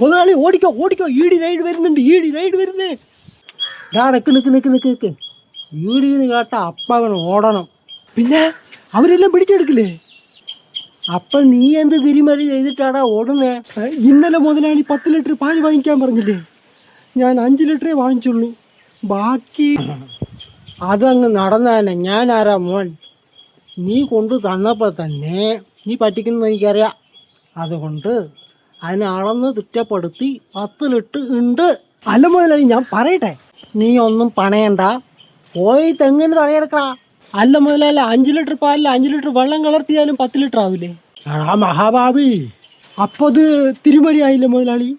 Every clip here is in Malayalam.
മുതലാളി ഓടിക്കോ ഓടിക്കോ, ഈടി റൈഡ് വരുന്നുണ്ട്, ഈടി റൈഡ് വരുന്നേ. നിക്ക് ഈടിന്ന് കേട്ട അപ്പവൻ ഓടണം. പിന്നെ അവരെല്ലാം പിടിച്ചെടുക്കില്ലേ? അപ്പം നീ എന്ത് തിരിമറി ചെയ്തിട്ടാടാ ഓടുന്നേ? ഇന്നലെ മുതലാളി 10 ലിറ്റർ പാല് വാങ്ങിക്കാൻ പറഞ്ഞില്ലേ, ഞാൻ 5 ലിറ്ററേ വാങ്ങിച്ചുള്ളൂ. ബാക്കി അതങ്ങ് നടന്നാനെ. ഞാൻ ആരാ മോൻ? നീ കൊണ്ട് തന്നപ്പോൾ തന്നെ നീ പറ്റിക്കുന്നത് എനിക്കറിയാം. അതുകൊണ്ട് അതിനെ അളന്ന് തിട്ടപ്പെടുത്തി 10 ലിറ്റർ ഉണ്ട്. അല്ല മുതലാളി, ഞാൻ പറയട്ടെ, നീ ഒന്നും പണയണ്ട, പോയിട്ട് എങ്ങനെ തടയെടുക്കടാ. അല്ല മുതലാളി, 5 ലിറ്റർ പാലിൽ 5 ലിറ്റർ വെള്ളം കലർത്തിയാലും 10 ലിറ്റർ ആവില്ലേ? ആ മഹാഭാവി, അപ്പോൾ അത് തിരിമറി ആയില്ലേ മുതലാളി?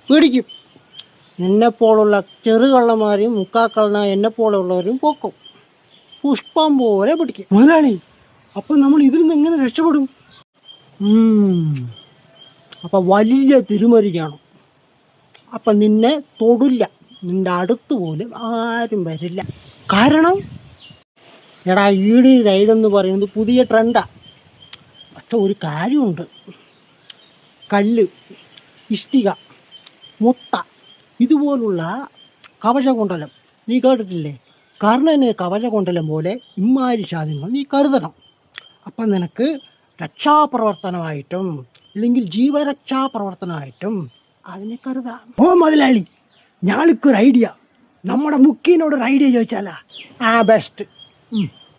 പിടിക്കും. നിന്നെപ്പോലുള്ള ചെറുകള്ളന്മാരും മുക്കാക്കള്ളന എന്നെപ്പോലുള്ളവരും പൊക്കും. പുഷ്പം പോലെ പിടിക്കും. മുതലാളി, അപ്പം നമ്മൾ ഇതിൽ നിന്ന് എങ്ങനെ രക്ഷപ്പെടും? അപ്പം വലിയ തിരിമറി ചെയ്യണം. അപ്പം നിന്നെ തൊടില്ല, നിന്റെ അടുത്ത് പോലും ആരും വരില്ല. കാരണം എടാ, ഈടി റൈഡെന്ന് പറയുന്നത് പുതിയ ട്രെൻഡാണ്. പക്ഷെ ഒരു കാര്യമുണ്ട്, കല്ല്, ഇഷ്ടിക, മുട്ട ഇതുപോലുള്ള കവചകുണ്ടലം നീ കേട്ടിട്ടില്ലേ? കാരണം തന്നെ കവചകുണ്ടലം പോലെ ഇമ്മാരി സാധനങ്ങൾ നീ കരുതണം. അപ്പം നിനക്ക് രക്ഷാപ്രവർത്തനമായിട്ടും അല്ലെങ്കിൽ ജീവരക്ഷാപ്രവർത്തനമായിട്ടും അതിനെ കരുതാം. ഓ മുതലാളി, ഞാൾക്കൊരു ഐഡിയ, നമ്മുടെ മുക്കീനോടൊരു ഐഡിയ ചോദിച്ചാലാ? ബെസ്റ്റ്.